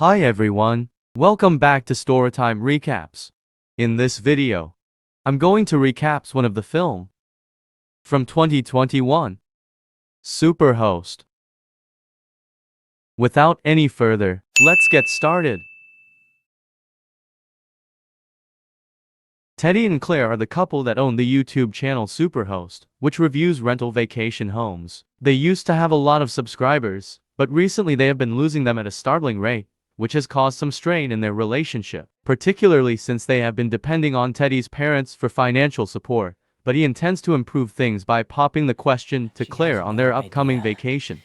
Hi everyone, welcome back to Storytime Recaps. In this video, I'm going to recap one of the film from 2021, Superhost. Without any further, let's get started. Teddy and Claire are the couple that own the YouTube channel Superhost, which reviews rental vacation homes. They used to have a lot of subscribers, but recently they have been losing them at a startling rate, which has caused some strain in their relationship, particularly since they have been depending on Teddy's parents for financial support, but he intends to improve things by popping the question to Claire on their upcoming vacation.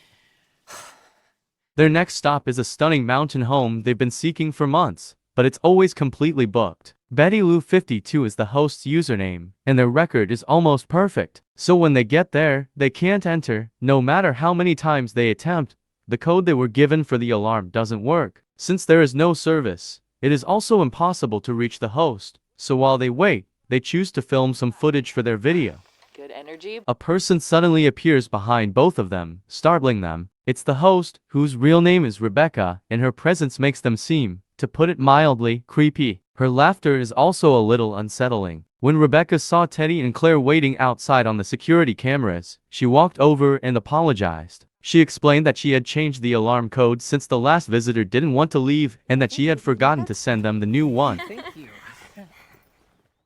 Their next stop is a stunning mountain home they've been seeking for months, but it's always completely booked. Betty Lou 52 is the host's username, and their record is almost perfect, so when they get there, they can't enter, no matter how many times they attempt. The code they were given for the alarm doesn't work. Since there is no service, it is also impossible to reach the host, so while they wait, they choose to film some footage for their video. Good energy. A person suddenly appears behind both of them, startling them. It's the host, whose real name is Rebecca, and her presence makes them seem, to put it mildly, creepy. Her laughter is also a little unsettling. When Rebecca saw Teddy and Claire waiting outside on the security cameras, she walked over and apologized. She explained that she had changed the alarm code since the last visitor didn't want to leave and that she had forgotten to send them the new one. Thank you.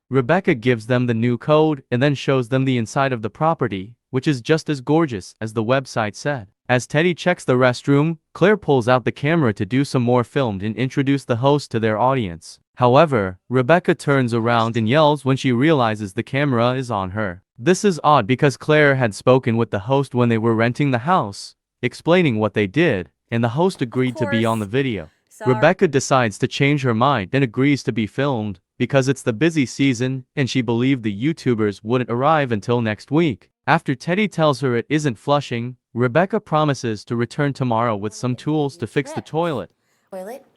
Rebecca gives them the new code and then shows them the inside of the property, which is just as gorgeous as the website said. As Teddy checks the restroom, Claire pulls out the camera to do some more filmed and introduce the host to their audience. However, Rebecca turns around and yells when she realizes the camera is on her. This is odd because Claire had spoken with the host when they were renting the house, explaining what they did, and the host agreed to be on the video. Sorry. Rebecca decides to change her mind and agrees to be filmed, because it's the busy season and she believed the YouTubers wouldn't arrive until next week. After Teddy tells her it isn't flushing, Rebecca promises to return tomorrow with some tools to fix the toilet.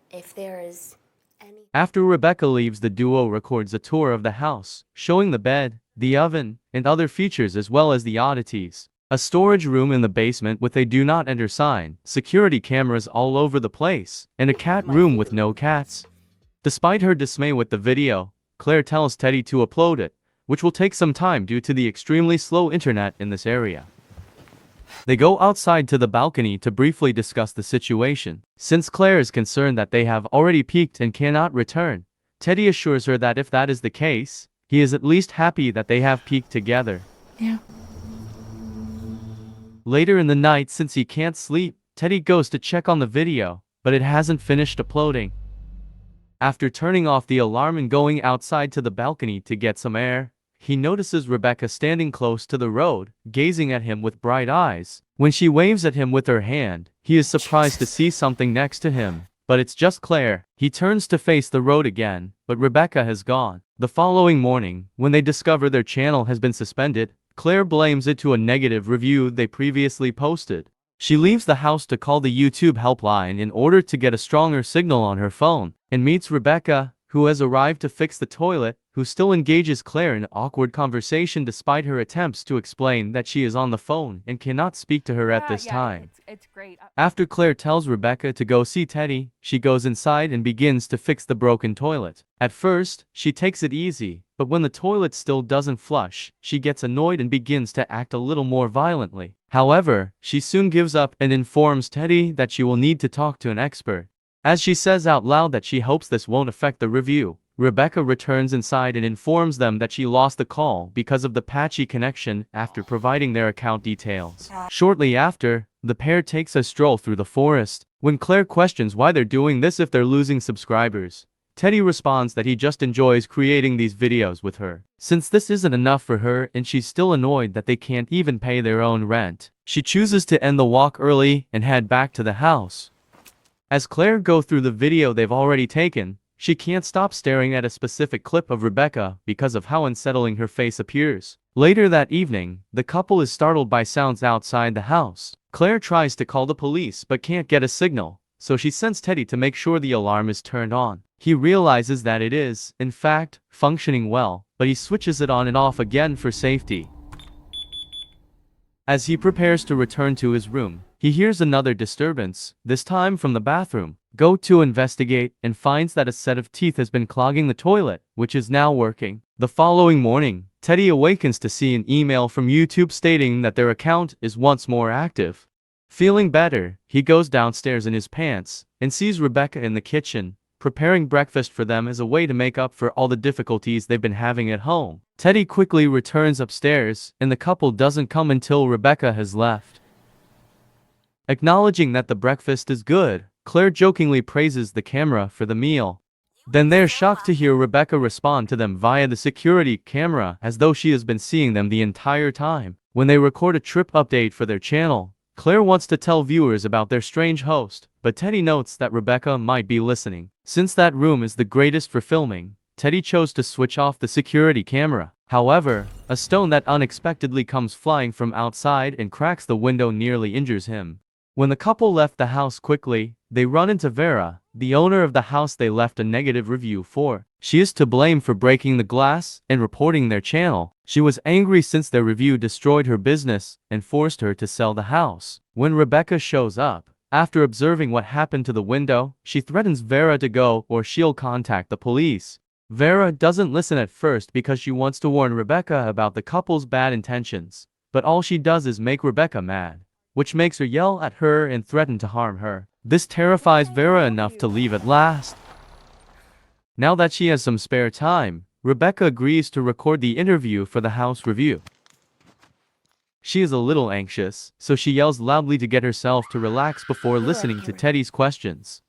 If there is any. After Rebecca leaves, the duo records a tour of the house, showing the bed, the oven, and other features as well as the oddities. A storage room in the basement with a do not enter sign, security cameras all over the place, and a cat room with no cats. Despite her dismay with the video, Claire tells Teddy to upload it, which will take some time due to the extremely slow internet in this area. They go outside to the balcony to briefly discuss the situation. Since Claire is concerned that they have already peaked and cannot return, Teddy assures her that if that is the case, he is at least happy that they have peaked together. Yeah. Later in the night, since he can't sleep, Teddy goes to check on the video, but it hasn't finished uploading. After turning off the alarm and going outside to the balcony to get some air, he notices Rebecca standing close to the road, gazing at him with bright eyes. When she waves at him with her hand, he is surprised to see something next to him, but it's just Claire. He turns to face the road again, but Rebecca has gone. The following morning, when they discover their channel has been suspended, Claire blames it to a negative review they previously posted. She leaves the house to call the YouTube helpline in order to get a stronger signal on her phone, and meets Rebecca, who has arrived to fix the toilet, who still engages Claire in awkward conversation despite her attempts to explain that she is on the phone and cannot speak to her at this time. It's great. After Claire tells Rebecca to go see Teddy, she goes inside and begins to fix the broken toilet. At first, she takes it easy, but when the toilet still doesn't flush, she gets annoyed and begins to act a little more violently. However, she soon gives up and informs Teddy that she will need to talk to an expert. As she says out loud that she hopes this won't affect the review, Rebecca returns inside and informs them that she lost the call because of the patchy connection after providing their account details. Shortly after, the pair takes a stroll through the forest. When Claire questions why they're doing this if they're losing subscribers, Teddy responds that he just enjoys creating these videos with her. Since this isn't enough for her and she's still annoyed that they can't even pay their own rent, she chooses to end the walk early and head back to the house. As Claire goes through the video they've already taken, she can't stop staring at a specific clip of Rebecca because of how unsettling her face appears. Later that evening, the couple is startled by sounds outside the house. Claire tries to call the police but can't get a signal, so she sends Teddy to make sure the alarm is turned on. He realizes that it is, in fact, functioning well, but he switches it on and off again for safety. As he prepares to return to his room, he hears another disturbance, this time from the bathroom. go to investigate and finds that a set of teeth has been clogging the toilet, which is now working. The following morning, Teddy awakens to see an email from YouTube stating that their account is once more active. Feeling better, he goes downstairs in his pants and sees Rebecca in the kitchen, preparing breakfast for them as a way to make up for all the difficulties they've been having at home. Teddy quickly returns upstairs, and the couple doesn't come until Rebecca has left. Acknowledging that the breakfast is good, Claire jokingly praises the camera for the meal. Then they're shocked to hear Rebecca respond to them via the security camera as though she has been seeing them the entire time. When they record a trip update for their channel, Claire wants to tell viewers about their strange host, but Teddy notes that Rebecca might be listening. Since that room is the greatest for filming, Teddy chose to switch off the security camera. However, a stone that unexpectedly comes flying from outside and cracks the window nearly injures him. When the couple left the house quickly, they run into Vera, the owner of the house they left a negative review for. She is to blame for breaking the glass and reporting their channel. She was angry since their review destroyed her business and forced her to sell the house. When Rebecca shows up, after observing what happened to the window, she threatens Vera to go or she'll contact the police. Vera doesn't listen at first because she wants to warn Rebecca about the couple's bad intentions, but all she does is make Rebecca mad, which makes her yell at her and threaten to harm her. This terrifies Vera enough to leave at last. Now that she has some spare time, Rebecca agrees to record the interview for the house review. She is a little anxious, so she yells loudly to get herself to relax before listening to Teddy's questions.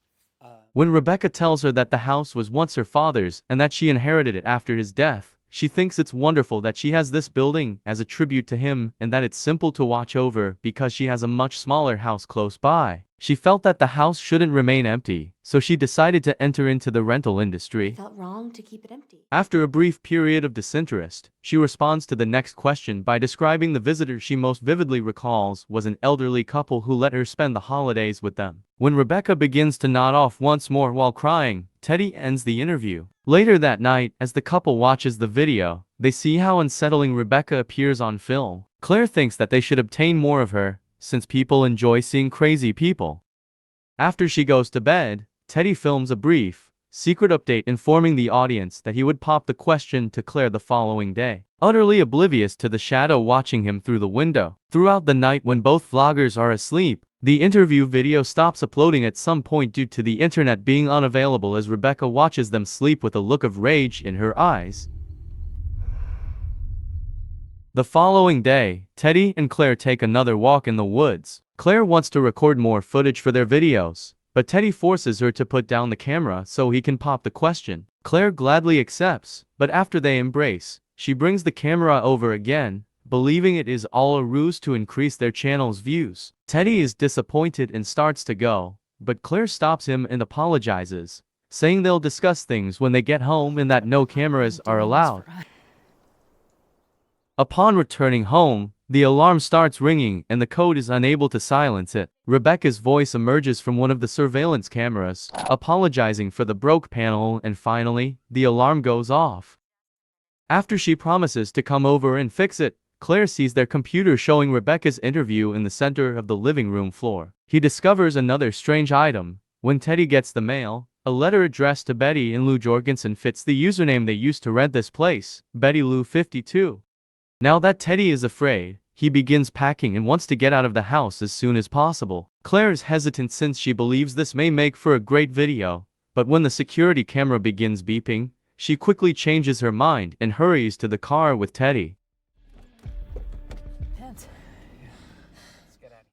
When Rebecca tells her that the house was once her father's and that she inherited it after his death, she thinks it's wonderful that she has this building as a tribute to him and that it's simple to watch over because she has a much smaller house close by. She felt that the house shouldn't remain empty, so she decided to enter into the rental industry. Felt wrong to keep it empty. After a brief period of disinterest, she responds to the next question by describing the visitor she most vividly recalls was an elderly couple who let her spend the holidays with them. When Rebecca begins to nod off once more while crying, Teddy ends the interview. Later that night, as the couple watches the video, they see how unsettling Rebecca appears on film. Claire thinks that they should obtain more of her, since people enjoy seeing crazy people. After she goes to bed, Teddy films a brief, secret update informing the audience that he would pop the question to Claire the following day, utterly oblivious to the shadow watching him through the window. Throughout the night when both vloggers are asleep, the interview video stops uploading at some point due to the internet being unavailable as Rebecca watches them sleep with a look of rage in her eyes. The following day, Teddy and Claire take another walk in the woods. Claire wants to record more footage for their videos, but Teddy forces her to put down the camera so he can pop the question. Claire gladly accepts, but after they embrace, she brings the camera over again, believing it is all a ruse to increase their channel's views. Teddy is disappointed and starts to go, but Claire stops him and apologizes, saying they'll discuss things when they get home and that no cameras are allowed. Upon returning home, the alarm starts ringing and the code is unable to silence it. Rebecca's voice emerges from one of the surveillance cameras, apologizing for the broke panel, and finally, the alarm goes off. After she promises to come over and fix it, Claire sees their computer showing Rebecca's interview in the center of the living room floor. He discovers another strange item. When Teddy gets the mail, a letter addressed to Betty and Lou Jorgensen fits the username they used to rent this place, Betty Lou 52. Now that Teddy is afraid, he begins packing and wants to get out of the house as soon as possible. Claire is hesitant since she believes this may make for a great video, but when the security camera begins beeping, she quickly changes her mind and hurries to the car with Teddy.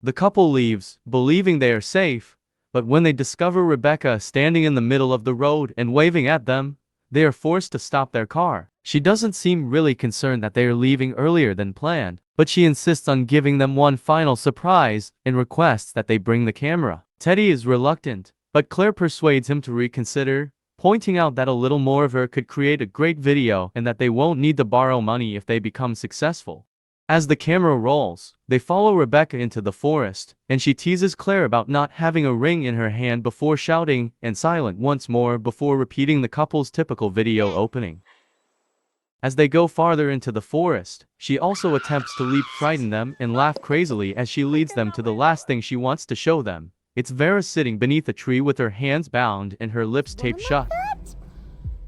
The couple leaves, believing they are safe, but when they discover Rebecca standing in the middle of the road and waving at them, they are forced to stop their car. She doesn't seem really concerned that they are leaving earlier than planned, but she insists on giving them one final surprise and requests that they bring the camera. Teddy is reluctant, but Claire persuades him to reconsider, pointing out that a little more of her could create a great video and that they won't need to borrow money if they become successful. As the camera rolls, they follow Rebecca into the forest, and she teases Claire about not having a ring in her hand before shouting and silent once more before repeating the couple's typical video opening. As they go farther into the forest, she also attempts to frighten them and laugh crazily as she leads them to the last thing she wants to show them, It's Vera sitting beneath a tree with her hands bound and her lips taped shut.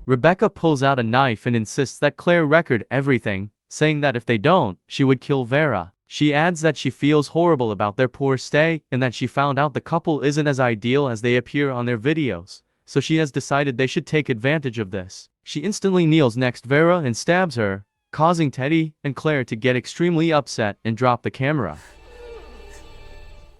Rebecca pulls out a knife and insists that Claire record everything, saying that if they don't, she would kill Vera. She adds that she feels horrible about their poor stay and that she found out the couple isn't as ideal as they appear on their videos, so she has decided they should take advantage of this. She instantly kneels next Vera and stabs her, causing Teddy and Claire to get extremely upset and drop the camera.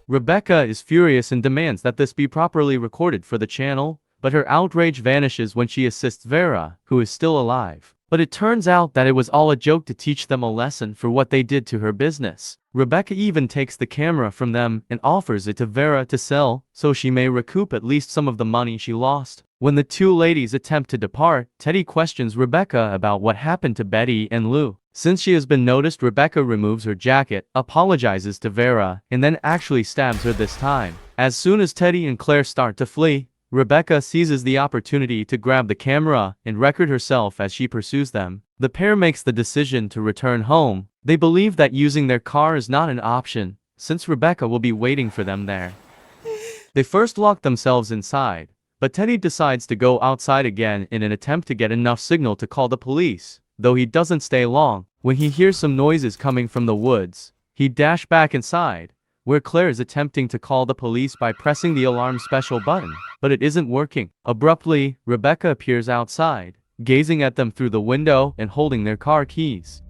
Rebecca is furious and demands that this be properly recorded for the channel, but her outrage vanishes when she assists Vera, who is still alive. But it turns out that it was all a joke to teach them a lesson for what they did to her business. Rebecca even takes the camera from them and offers it to Vera to sell, so she may recoup at least some of the money she lost. When the two ladies attempt to depart, Teddy questions Rebecca about what happened to Betty and Lou. Since she has been noticed, Rebecca removes her jacket, apologizes to Vera, and then actually stabs her this time. As soon as Teddy and Claire start to flee, Rebecca seizes the opportunity to grab the camera and record herself as she pursues them. The pair makes the decision to return home. They believe that using their car is not an option, since Rebecca will be waiting for them there. They first lock themselves inside, but Teddy decides to go outside again in an attempt to get enough signal to call the police, though he doesn't stay long. When he hears some noises coming from the woods, he dashes back inside, where Claire is attempting to call the police by pressing the alarm special button, but it isn't working. Abruptly, Rebecca appears outside, gazing at them through the window and holding their car keys.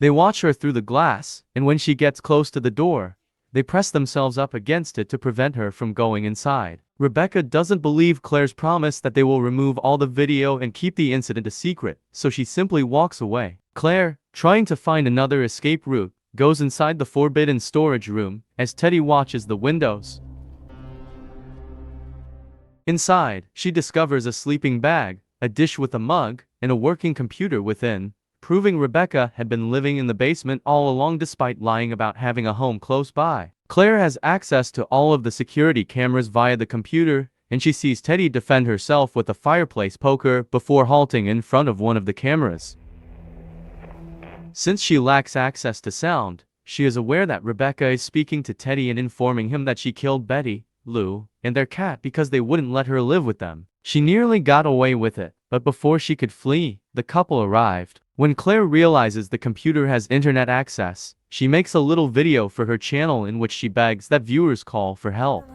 They watch her through the glass, and when she gets close to the door, they press themselves up against it to prevent her from going inside. Rebecca doesn't believe Claire's promise that they will remove all the video and keep the incident a secret, so she simply walks away. Claire, trying to find another escape route, goes inside the forbidden storage room as Teddy watches the windows. Inside, she discovers a sleeping bag, a dish with a mug, and a working computer within, proving Rebecca had been living in the basement all along despite lying about having a home close by. Claire has access to all of the security cameras via the computer, and she sees Teddy defend herself with a fireplace poker before halting in front of one of the cameras. Since she lacks access to sound, she is aware that Rebecca is speaking to Teddy and informing him that she killed Betty, Lou, and their cat because they wouldn't let her live with them. She nearly got away with it, but before she could flee, the couple arrived. When Claire realizes the computer has internet access, she makes a little video for her channel in which she begs that viewers call for help.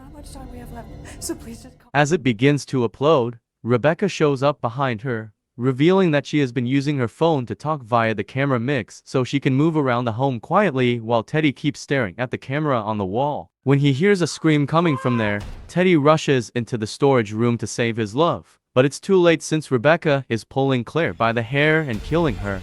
As it begins to upload, Rebecca shows up behind her, revealing that she has been using her phone to talk via the camera mix so she can move around the home quietly while Teddy keeps staring at the camera on the wall. When he hears a scream coming from there, Teddy rushes into the storage room to save his love. But it's too late since Rebecca is pulling Claire by the hair and killing her.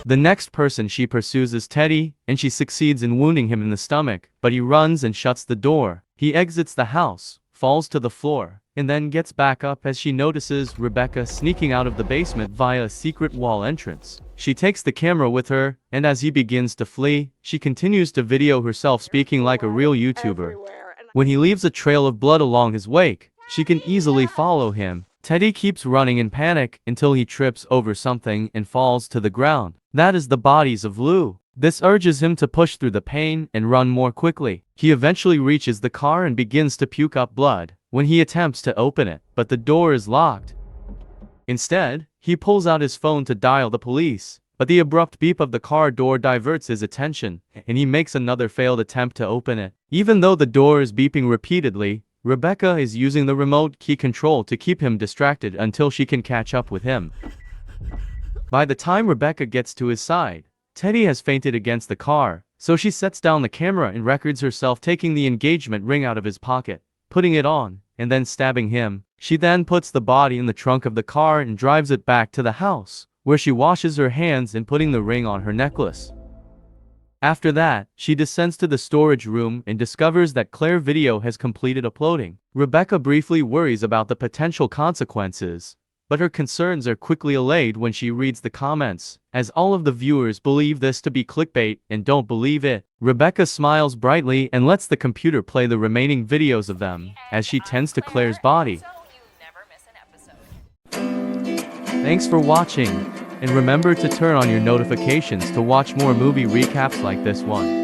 The next person she pursues is Teddy, and she succeeds in wounding him in the stomach, but he runs and shuts the door. He exits the house, falls to the floor, and then gets back up as she notices Rebecca sneaking out of the basement via a secret wall entrance. She takes the camera with her, and as he begins to flee, she continues to video herself speaking like a real YouTuber. When he leaves a trail of blood along his wake, she can easily follow him. Teddy keeps running in panic until he trips over something and falls to the ground. That is the bodies of Lou. This urges him to push through the pain and run more quickly. He eventually reaches the car and begins to puke up blood when he attempts to open it, but the door is locked. Instead, he pulls out his phone to dial the police, but the abrupt beep of the car door diverts his attention, and he makes another failed attempt to open it. Even though the door is beeping repeatedly, Rebecca is using the remote key control to keep him distracted until she can catch up with him. By the time Rebecca gets to his side, Teddy has fainted against the car, so she sets down the camera and records herself taking the engagement ring out of his pocket, putting it on, and then stabbing him. She then puts the body in the trunk of the car and drives it back to the house, where she washes her hands and putting the ring on her necklace. After that, she descends to the storage room and discovers that Claire's video has completed uploading. Rebecca briefly worries about the potential consequences, but her concerns are quickly allayed when she reads the comments, as all of the viewers believe this to be clickbait and don't believe it. Rebecca smiles brightly and lets the computer play the remaining videos of them, as she tends to Claire's body. Thanks for watching, and remember to turn on your notifications to watch more movie recaps like this one.